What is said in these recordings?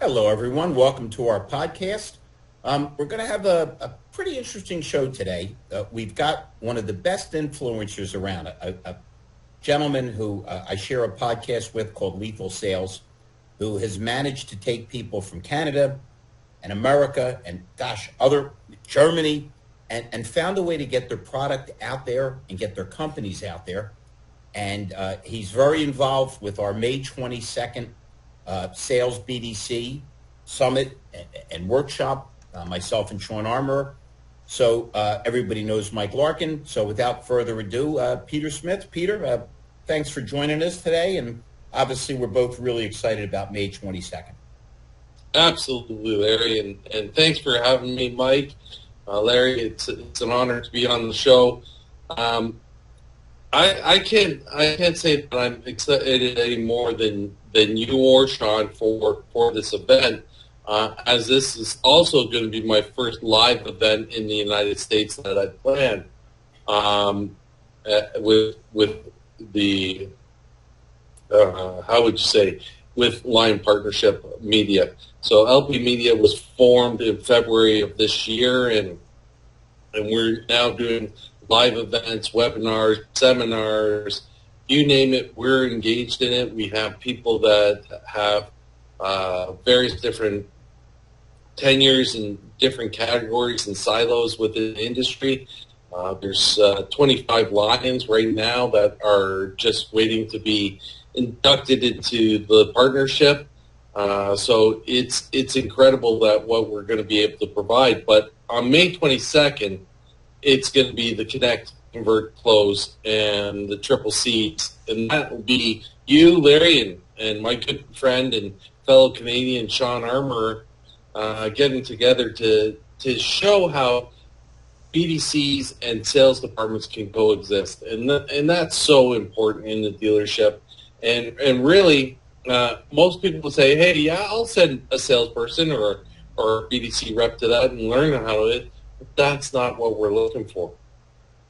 Hello, everyone. Welcome to our podcast. We're going to have a pretty interesting show today. We've got one of the best influencers around, a gentleman who I share a podcast with called Lethal Sales, who has managed to take people from Canada and America and, other Germany, and found a way to get their product out there and get their companies out there. And he's very involved with our May 22nd Sales BDC Summit and Workshop, myself and Sean Armour. So everybody knows Mike Larkin. So without further ado, Peter Smith. Peter, thanks for joining us today. And obviously, we're both really excited about May 22nd. Absolutely, Larry. And thanks for having me, Mike. Larry, it's an honor to be on the show. I can't say that I'm excited any more than you or Sean for this event, as this is also going to be my first live event in the United States that I plan with the how would you say, with Lion Partnership Media. So LP Media was formed in February of this year, and we're now doing live events, webinars, seminars, you name it, we're engaged in it. We have people that have various different tenures in different categories and silos within the industry. There's 25 Lions right now that are just waiting to be inducted into the partnership. So it's incredible that what we're going to be able to provide. But on May 22nd, it's going to be the Connect, Convert, Close, and the Triple Cs. And that will be you, Larry, and my good friend and fellow Canadian Sean Armour getting together to show how BDCs and sales departments can coexist. And that's so important in the dealership. And really, most people will say, hey, yeah, I'll send a salesperson or a BDC rep to that and learn how to it. But that's not what we're looking for.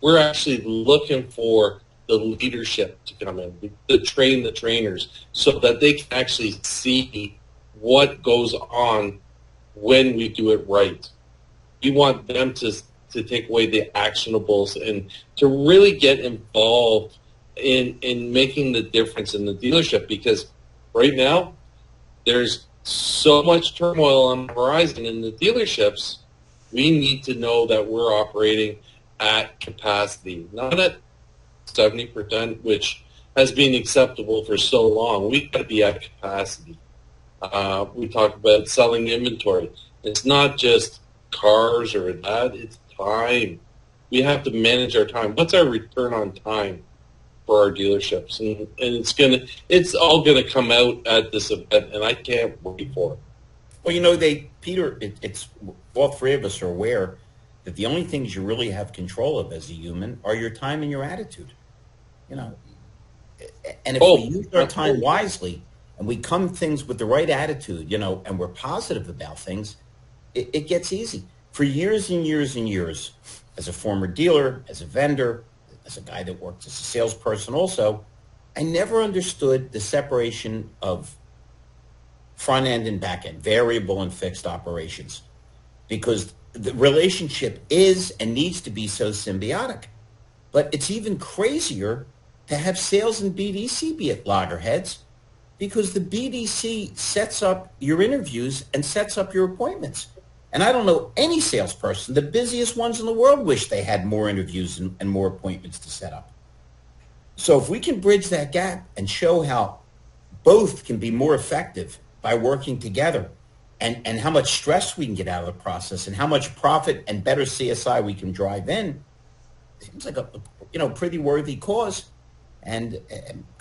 We're actually looking for the leadership to come in, to train the trainers so that they can actually see what goes on when we do it right. We want them to take away the actionables and to really get involved in making the difference in the dealership, because right now there's so much turmoil on the horizon in the dealerships. We need to know that we're operating at capacity, not at 70%, which has been acceptable for so long. We've got to be at capacity. We talk about selling inventory. It's not just cars or that, it's time. We have to manage our time. What's our return on time for our dealerships? And it's all gonna come out at this event, and I can't wait for it. Well, Peter, it's all three of us are aware that the only things you really have control of as a human are your time and your attitude. And if we use our time wisely and we come things with the right attitude, and we're positive about things, it gets easy. For years and years and years, as a former dealer, as a vendor, as a guy that worked as a salesperson also, I never understood the separation of front end and back end, variable and fixed operations, because the relationship is and needs to be so symbiotic. But it's even crazier to have sales and BDC be at loggerheads, because the BDC sets up your interviews and sets up your appointments. And I don't know any salesperson, the busiest ones in the world, wish they had more interviews and more appointments to set up. So if we can bridge that gap and show how both can be more effective by working together, and how much stress we can get out of the process, and how much profit and better CSI we can drive in, it seems like a pretty worthy cause. And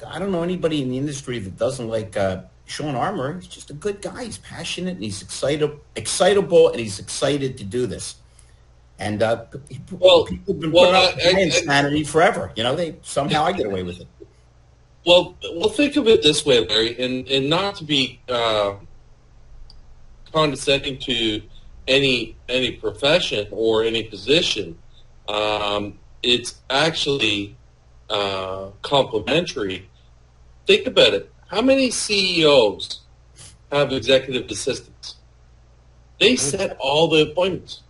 I don't know anybody in the industry that doesn't like Sean Armour. He's just a good guy. He's passionate, and he's excitable, and he's excited to do this. And people have been putting up with insanity forever. Somehow I get away with it. Well, think of it this way, Larry, and not to be condescending to any profession or any position. It's actually complementary. Think about it. How many CEOs have executive assistants. They set all the appointments.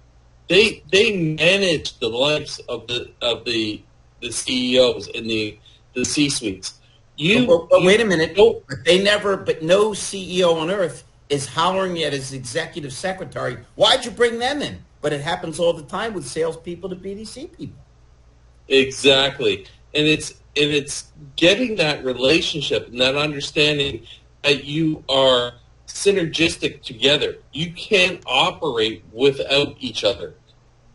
They manage the lives of the CEOs and the C-suites. But wait a minute. But no CEO on earth is hollering at his executive secretary, why'd you bring them in? But it happens all the time with salespeople to BDC people. Exactly. And it's getting that relationship and that understanding that you are synergistic together. You can't operate without each other.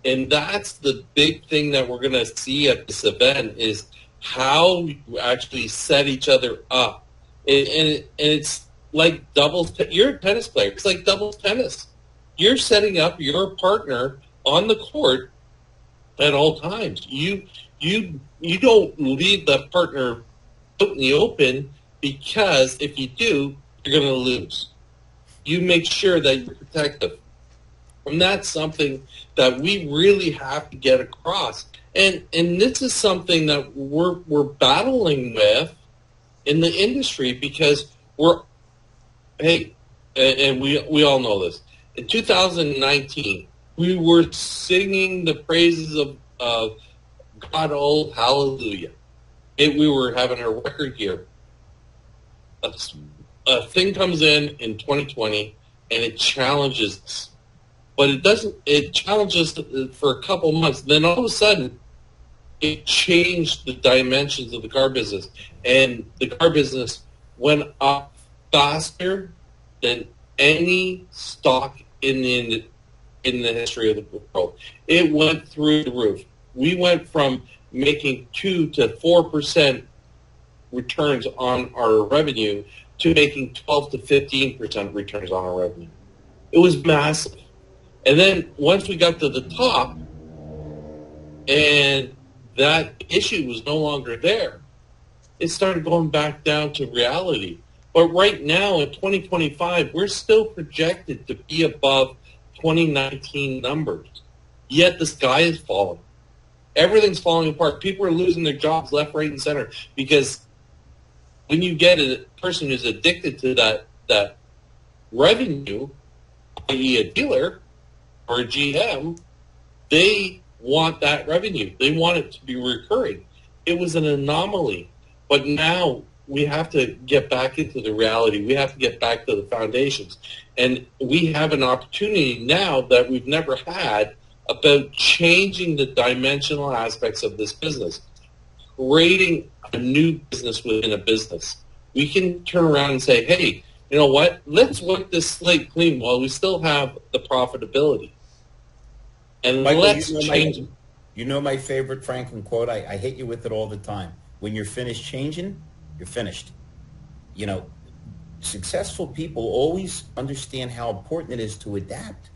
And that's the big thing that we're going to see at this event is how you actually set each other up. And it's like doubles. You're a tennis player. It's like doubles tennis. You're setting up your partner on the court at all times. You don't leave the partner out in the open, because if you do, you're going to lose. You make sure that you're protective. And that's something that we really have to get across. And this is something that we're battling with in the industry, because and we all know this. In 2019, we were singing the praises of God, oh, hallelujah. We were having a record year. A thing comes in 2020, and it challenges us. But it challenges for a couple months. Then all of a sudden, it changed the dimensions of the car business. And the car business went up faster than any stock in the history of the world. It went through the roof. We went from making 2 to 4% returns on our revenue to making 12 to 15% returns on our revenue. It was massive. And then once we got to the top and that issue was no longer there, it started going back down to reality. But right now in 2025, we're still projected to be above 2019 numbers. Yet the sky is falling. Everything's falling apart. People are losing their jobs left, right, and center, because when you get a person who's addicted to that revenue, i.e. a dealer or a GM, they want that revenue. They want it to be recurring. It was an anomaly. But now we have to get back into the reality. We have to get back to the foundations. And we have an opportunity now that we've never had about changing the dimensional aspects of this business, creating a new business within a business. We can turn around and say, hey, you know what? Let's wipe this slate clean while we still have the profitability. And Michael, let's change it. You know my favorite Franklin quote? I hit you with it all the time. When you're finished changing, you're finished. You know, successful people always understand how important it is to adapt.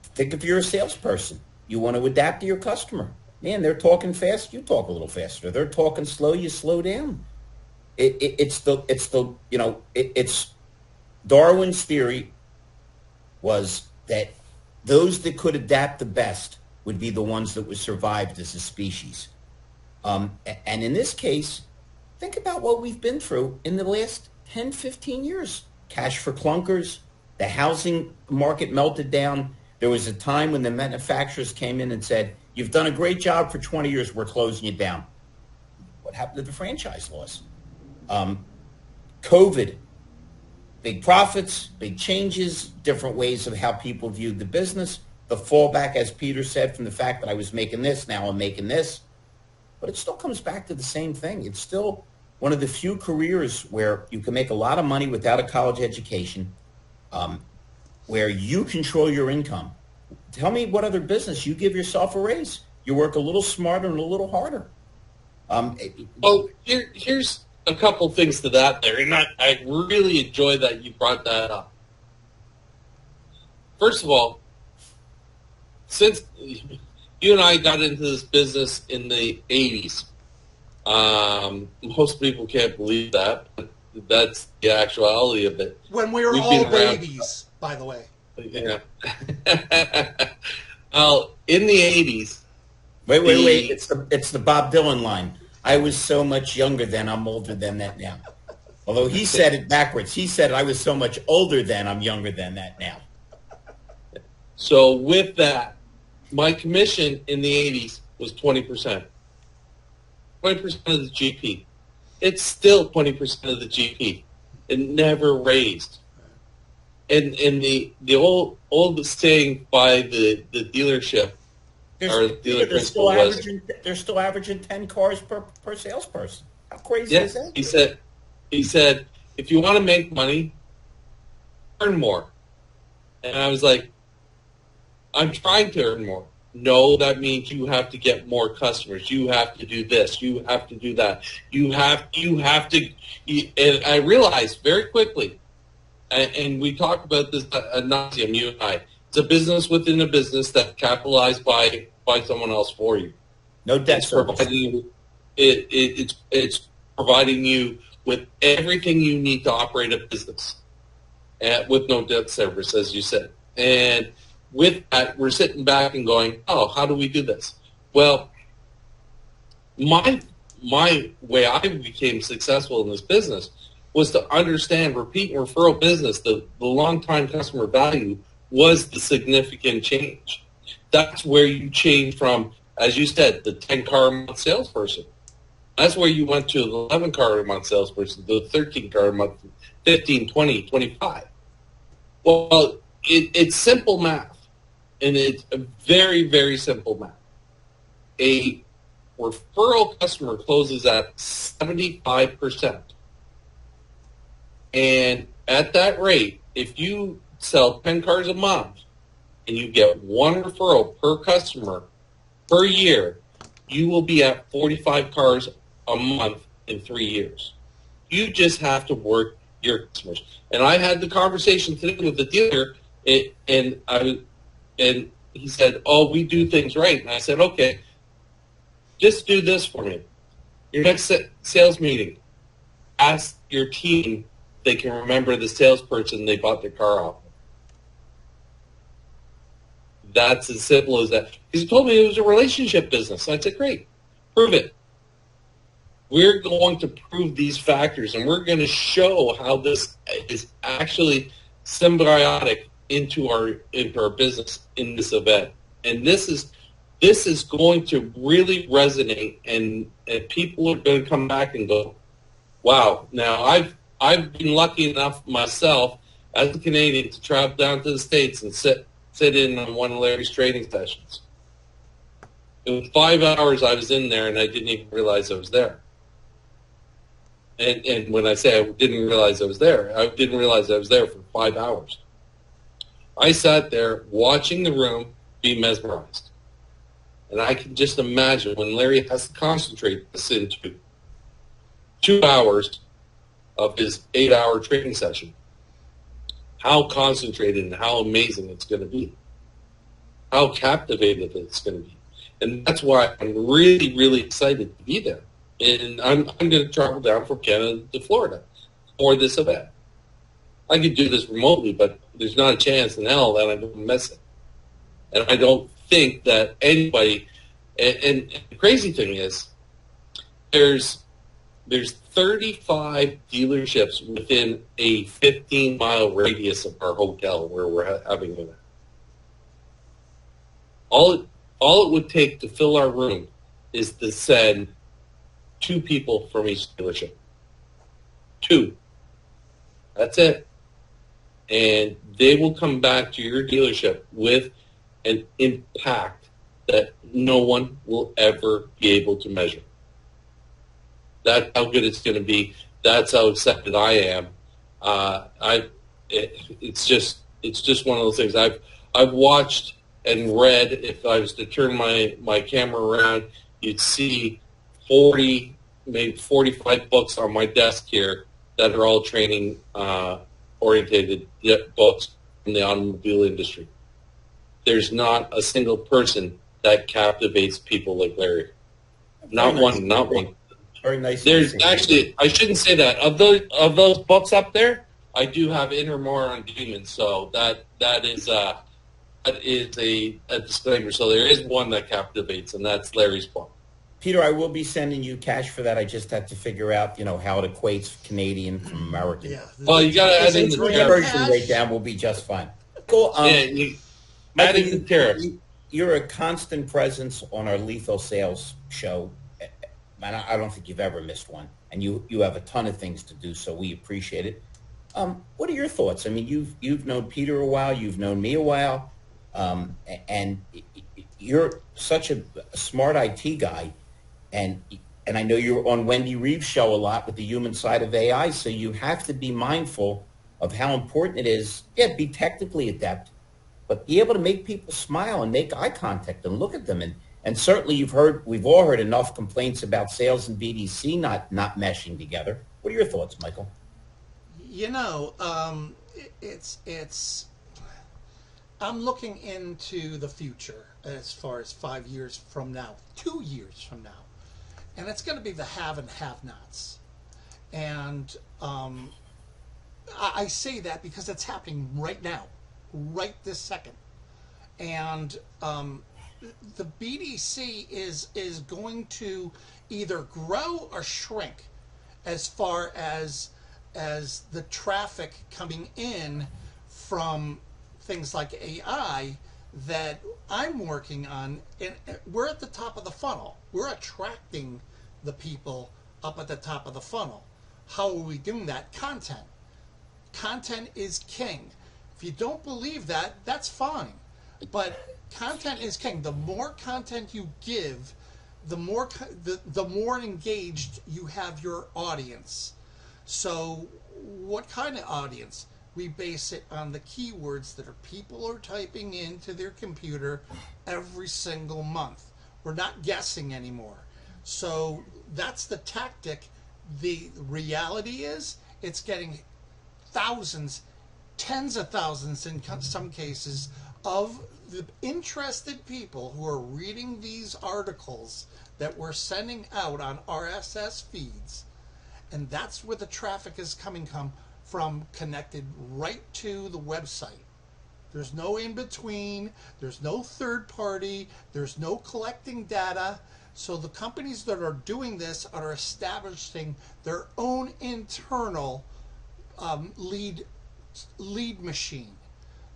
Think if you're a salesperson. You want to adapt to your customer. Man, they're talking fast, you talk a little faster. They're talking slow, you slow down. It's Darwin's theory was that those that could adapt the best would be the ones that would survive as a species. And in this case, think about what we've been through in the last 10, 15 years. Cash for clunkers, the housing market melted down. There was a time when the manufacturers came in and said, you've done a great job for 20 years, we're closing you down. What happened to the franchise laws? COVID, big profits, big changes, different ways of how people viewed the business. The fallback, as Peter said, from the fact that I was making this, now I'm making this. But it still comes back to the same thing. It's still one of the few careers where you can make a lot of money without a college education, where you control your income. Tell me what other business you give yourself a raise. You work a little smarter and a little harder. Here's a couple things to that there, and I really enjoy that you brought that up. First of all, since you and I got into this business in the 80s, most people can't believe that, but that's the actuality of it. When we were all babies, by the way. Yeah. Well, in the 80s. Wait. It's the Bob Dylan line. I was so much younger then. I'm older than that now. Although he said it backwards. He said, I was so much older then, I'm younger than that now. So with that, my commission in the 80s was 20%. 20% of the GP. It's still 20% of the GP. It never raised. And the old saying by the dealership or the dealer principal was, they're still averaging 10 cars per salesperson. How crazy is yes, that? he said, if you want to make money, earn more. And I was like, I'm trying to earn more. No, that means you have to get more customers. You have to do this. You have to do that. You have to. And I realized very quickly, and we talked about this ad nauseum, you and I. It's a business within a business that's capitalized by someone else for you. No debt service. It's providing you with everything you need to operate a business, with no debt service, as you said. And with that, we're sitting back and going, oh, how do we do this? Well, my way I became successful in this business was to understand repeat and referral business, the long-time customer value was the significant change. That's where you change from, as you said, the 10-car a month salesperson. That's where you went to the 11-car a month salesperson, the 13-car a month, 15, 20, 25. Well, it's simple math. And it's a very, very simple math. A referral customer closes at 75%. And at that rate, if you sell 10 cars a month and you get one referral per customer per year, you will be at 45 cars a month in 3 years. You just have to work your customers. And I had the conversation today with the dealer, and he said, oh, we do things right. And I said, okay, just do this for me. Your next sales meeting, ask your team if they can remember the salesperson they bought their car off. That's as simple as that. Because he told me it was a relationship business. I said, great, prove it. We're going to prove these factors, and we're going to show how this is actually symbiotic into our business in this event. And this is going to really resonate, and people are going to come back and go, wow. Now I've been lucky enough myself as a Canadian to travel down to the States and sit in on one of Larry's training sessions. In 5 hours I was in there and I didn't even realize I was there. And when I say I didn't realize I was there, I didn't realize I was there for 5 hours. I sat there watching the room be mesmerized. And I can just imagine when Larry has to concentrate this into 2 hours of his 8-hour training session, how concentrated and how amazing it's going to be, how captivated it's going to be. And that's why I'm really, really excited to be there. And I'm going to travel down from Canada to Florida for this event. I could do this remotely, but there's not a chance in hell that I'm going to miss it. And I don't think that anybody, and the crazy thing is, there's 35 dealerships within a 15-mile radius of our hotel where we're having an event. All it would take to fill our room is to send 2 people from each dealership. 2. That's it. And they will come back to your dealership with an impact that no one will ever be able to measure. That's how good it's going to be. That's how excited I am. It's just one of those things. I've watched and read. If I was to turn my camera around, you'd see 40, maybe 45 books on my desk here that are all training orientated books from the automobile industry. There's not a single person that captivates people like Larry. Not one. Very nice. There's actually, I shouldn't say that. Of those books up there, I do have In or More on Demons, so that is a disclaimer. So there is one that captivates, and that's Larry's book. Peter, I will be sending you cash for that. I just had to figure out, how it equates Canadian from American. Yeah. Well, you got to add in the tariff. Conversion rate down will be just fine. Cool. Yeah, you add Michael, in the tariff. you're a constant presence on our Lethal Sales show. And I don't think you've ever missed one. And you have a ton of things to do, so we appreciate it. What are your thoughts? I mean, you've known Peter a while, you've known me a while, and you're such a smart IT guy, and I know you're on Wendy Reeves' show a lot with the human side of AI, so you have to be mindful of how important it is. Yeah, be technically adept, but be able to make people smile and make eye contact and look at them. And certainly we've all heard enough complaints about sales and BDC not meshing together. What are your thoughts, Michael? It's I'm looking into the future as far as 5 years from now, 2 years from now, and it's going to be the have and have-nots. And I say that because it's happening right now, right this second. And the BDC is going to either grow or shrink as far as the traffic coming in from things like AI that I'm working on. And we're at the top of the funnel. We're attracting the people up at the top of the funnel. How are we doing that? Content. Content is king. If you don't believe that, that's fine. But content is king. The more content you give, the more engaged you have your audience. So what kind of audience? We base it on the keywords that people are typing into their computer every single month. We're not guessing anymore. So that's the tactic. The reality is it's getting thousands, tens of thousands in some cases, of the interested people who are reading these articles that we're sending out on RSS feeds. And that's where the traffic is coming from, connected right to the website. There's no in between, there's no third party, there's no collecting data. So the companies that are doing this are establishing their own internal lead machine.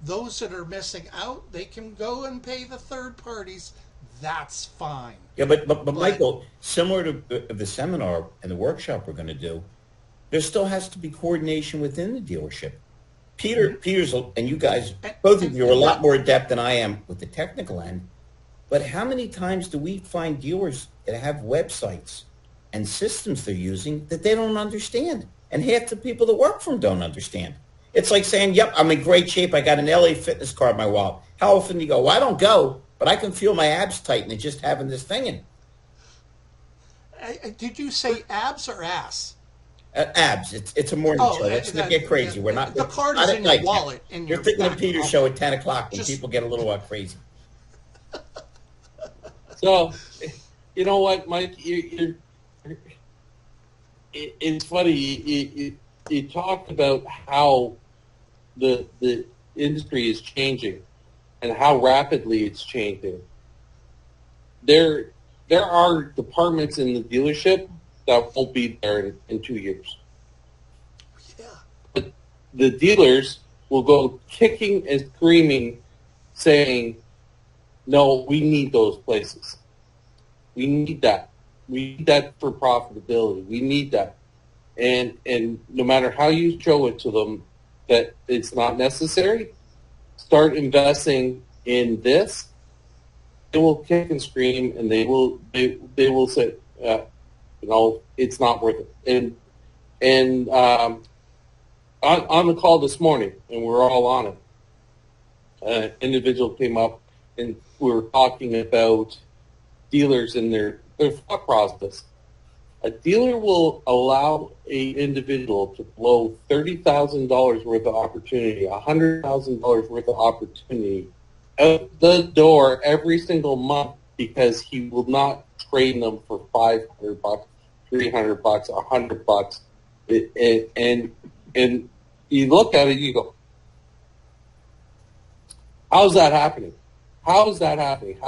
Those that are missing out, they can go and pay the third parties. That's fine. Yeah, but Michael, similar to the seminar and the workshop we're going to do, there still has to be coordination within the dealership. Peter's, and you guys, both of you are a lot more adept than I am with the technical end. But how many times do we find dealers that have websites and systems they're using that they don't understand? And half the people that work for them don't understand. It's like saying, yep, I'm in great shape. I got an LA Fitness card in my wallet. How often do you go, well, I don't go, but I can feel my abs tightening just having this thing in. Did you say abs or ass? Abs. It's a morning show. Let's not get crazy. We're not. The card is in your wallet. You're thinking of Peter's show at 10 o'clock when people get a little crazy. So, you know what, Mike? It's funny. You talked about how the industry is changing and how rapidly it's changing. There are departments in the dealership that won't be there in 2 years. Yeah. But the dealers will go kicking and screaming, saying, no, we need those places. We need that. We need that for profitability. We need that. And no matter how you show it to them that it's not necessary, start investing in this. They will kick and scream, and they will say, it's not worth it. And on the call this morning, and we're all on it, an individual came up, and we were talking about dealers and their thought process. A dealer will allow a individual to blow $30,000 worth of opportunity, $100,000 worth of opportunity out the door every single month because he will not trade them for $500, $300, $100. And you look at it, you go, "How's that happening? How is that happening?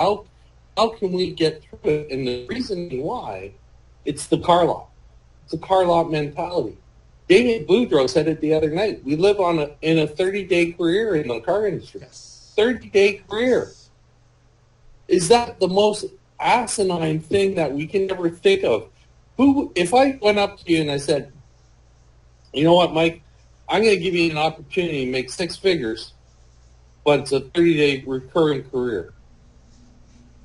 how can we get through it? And the reason why, it's the car lot. It's a car lot mentality. David Boudreaux said it the other night. We live in a 30-day career in the car industry. Yes. 30-day career. Is that the most asinine thing that we can ever think of? If I went up to you and I said, you know what, Mike, I'm going to give you an opportunity to make 6 figures, but it's a 30-day recurring career.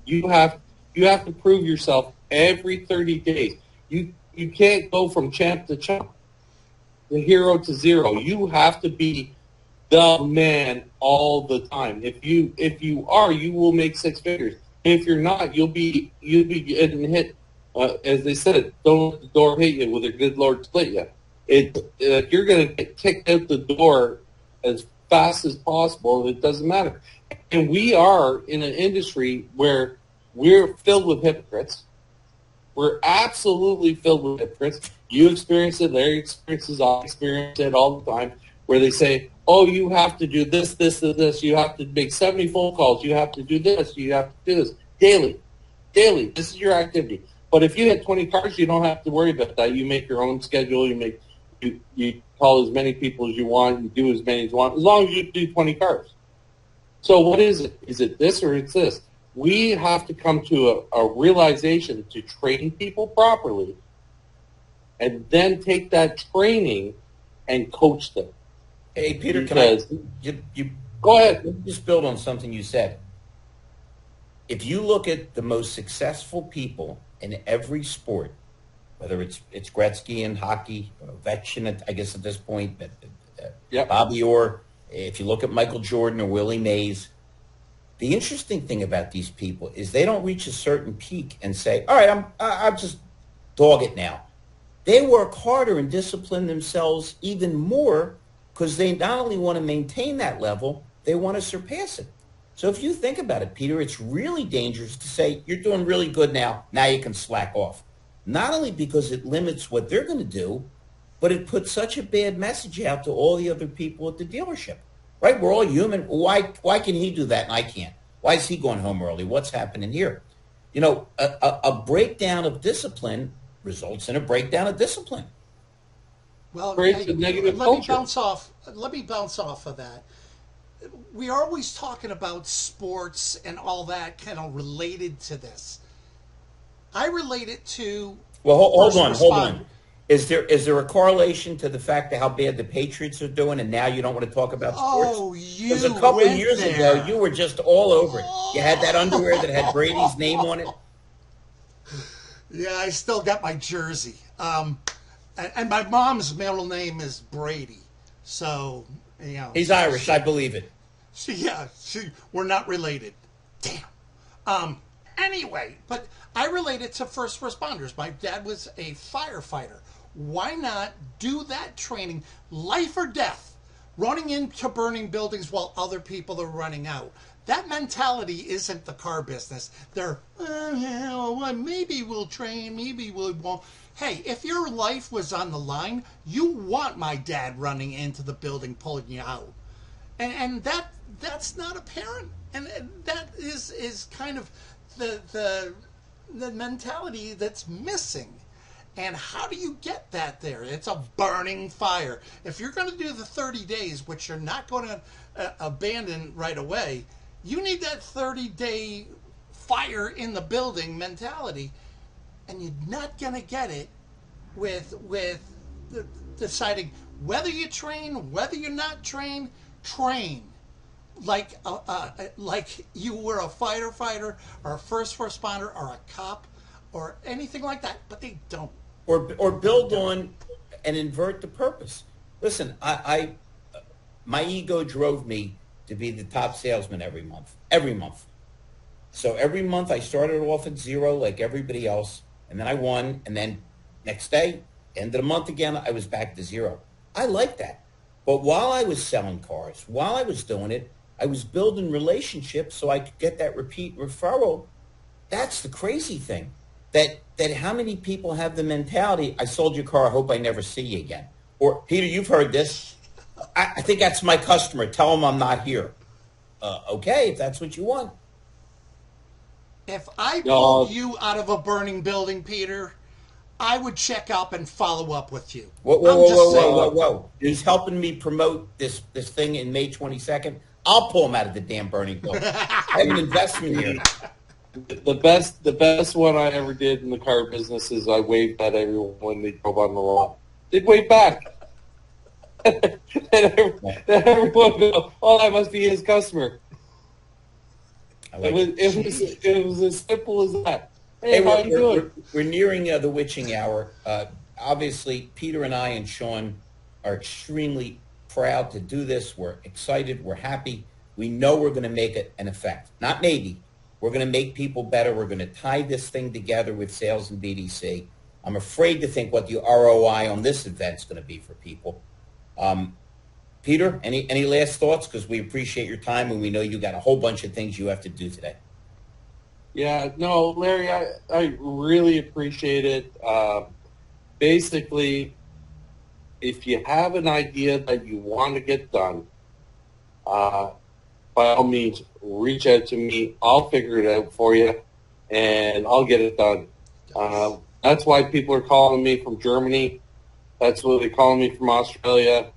You have to prove yourself every 30 days. You can't go from champ to champ, the hero to zero. You have to be the man all the time. If you are, you will make 6 figures. And if you're not, you'll be getting hit. As they said, don't let the door hit you with a good Lord split you. You're going to get kicked out the door as fast as possible. It doesn't matter. And we are in an industry where we're filled with hypocrites. We're absolutely filled with hypocrites. You experience it, Larry experiences, I experience it all the time, where they say, oh, you have to do this, this, and this. You have to make 70 phone calls. You have to do this. You have to do this. Daily. This is your activity. But if you had 20 cars, you don't have to worry about that. You make your own schedule. You call as many people as you want. You do as many as you want, as long as you do 20 cars. So what is it? Is it this or it's this? We have to come to a realization to train people properly and then take that training and coach them. Hey, Peter, Because, you go ahead. let me just build on something you said. If you look at the most successful people in every sport, whether it's Gretzky in hockey, Ovechkin, I guess at this point, but Yep. Bobby Orr, if you look at Michael Jordan or Willie Mays, the interesting thing about these people is they don't reach a certain peak and say, all right, I'm just dog it now. They work harder and discipline themselves even more because they not only want to maintain that level, they want to surpass it. So if you think about it, Peter, it's really dangerous to say, you're doing really good now you can slack off. Not only because it limits what they're going to do, but it puts such a bad message out to all the other people at the dealership. Right? We're all human. Why can he do that and I can't? Why is he going home early? What's happening here? You know, a breakdown of discipline results in a breakdown of discipline. Well, Creates a negative let culture. Let me bounce off of that. We are always talking about sports and all that kind of related to this. I relate it to Well, hold first on. responder. Is there a correlation to the fact of how bad the Patriots are doing, and now you don't want to talk about sports? Oh, you Because a couple went years there. ago, you were just all over it. You had that underwear that had Brady's name on it. Yeah, I still got my jersey. And my mom's middle name is Brady. So, you know. He's Irish, I believe it. We're not related. Damn. Anyway, but I relate it to first responders. My dad was a firefighter. Why not do that training, life or death, running into burning buildings while other people are running out? That mentality isn't the car business. They're, well, maybe we'll train, maybe we won't. Hey, if your life was on the line, you want my dad running into the building pulling you out. And that's not apparent. And that is kind of the mentality that's missing. And how do you get that there? It's a burning fire. If you're going to do the 30 days, which you're not going to abandon right away, you need that 30-day fire in the building mentality. And you're not going to get it with deciding whether you train, whether you're not trained, train. Like you were a firefighter or a first responder or a cop or anything like that, but they don't. Or build on and invert the purpose. Listen, my ego drove me to be the top salesman every month. So every month I started off at zero like everybody else, and then I won, and then next day, end of the month again, I was back to zero. I like that. But while I was selling cars, while I was doing it, I was building relationships so I could get that repeat referral. That's the crazy thing. That how many people have the mentality, I sold your car, I hope I never see you again. Or, Peter, you've heard this. I think that's my customer. Tell them I'm not here. Okay, if that's what you want. If I No. pulled you out of a burning building, Peter, I would check up and follow up with you. Whoa, whoa, I'm whoa, just whoa, saying. whoa, whoa, whoa! He's helping me promote this thing in May 22nd. I'll pull him out of the damn burning building. I have an investment here. The best one I ever did in the car business is I waved at everyone when they drove on the lot. They'd wave back. and everyone would go, oh, that must be his customer. I like It was as simple as that. Hey, Hey, how you doing? we're nearing the witching hour. Obviously, Peter and I and Sean are extremely proud to do this. We're excited. We're happy. We know we're going to make it an effect. Not maybe. We're going to make people better. We're going to tie this thing together with sales and BDC. I'm afraid to think what the ROI on this event is going to be for people. Peter, any last thoughts? Because we appreciate your time and we know you got a whole bunch of things you have to do today. Yeah, no, Larry, I really appreciate it. Basically, if you have an idea that you want to get done, by all means, reach out to me. I'll figure it out for you, and I'll get it done. That's why people are calling me from Germany. That's why they're calling me from Australia,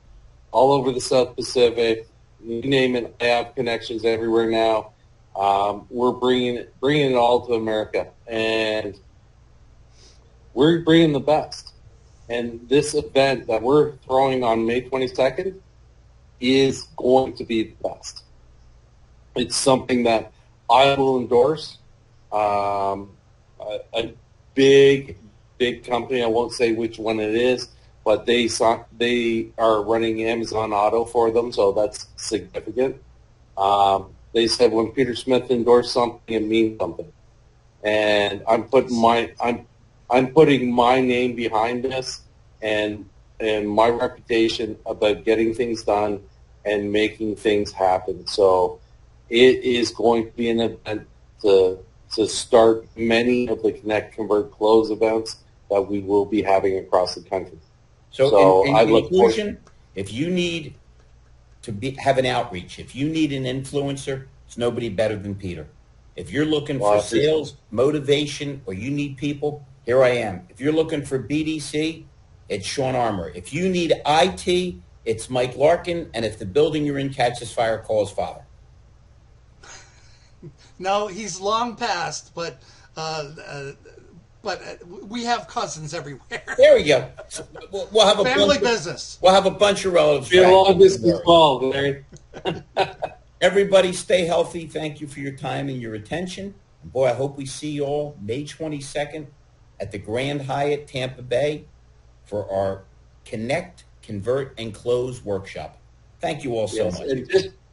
all over the South Pacific. You name it, I have connections everywhere now. We're bringing it all to America, and we're bringing the best. And this event that we're throwing on May 22nd is going to be the best. It's something that I will endorse. A big company, I won't say which one it is, but they are running Amazon Auto for them, so that's significant. They said when Peter Smith endorsed something, it means something, and I'm putting my name behind this, and my reputation about getting things done and making things happen. So it is going to be an event to start many of the Connect, Convert, Close events that we will be having across the country. So in I look conclusion, if you need to have an outreach, if you need an influencer, it's nobody better than Peter. If you're looking for sales, motivation, or you need people, here I am. If you're looking for BDC, it's Sean Armour. If you need IT, it's Mike Larkin. And if the building you're in catches fire, call his father. No, he's long passed, but we have cousins everywhere. There we go. So we'll have a Family business. We'll have a bunch of relatives. Be a long distance call, Larry. Everybody stay healthy. Thank you for your time and your attention. And boy, I hope we see you all May 22nd at the Grand Hyatt Tampa Bay for our Connect, Convert, and Close workshop. Thank you all so much. And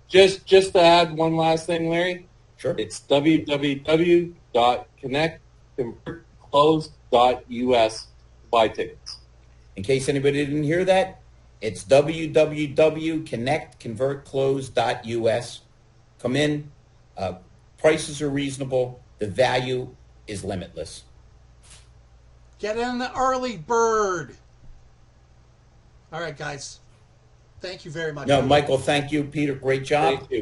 just to add one last thing, Larry. Sure. It's www.connectconvertclose.us to buy tickets. In case anybody didn't hear that, it's www.connectconvertclose.us. Come in. Prices are reasonable. The value is limitless. Get in the early bird. All right, guys. Thank you very much. No, Michael, thank you. Peter, great job. Thank you.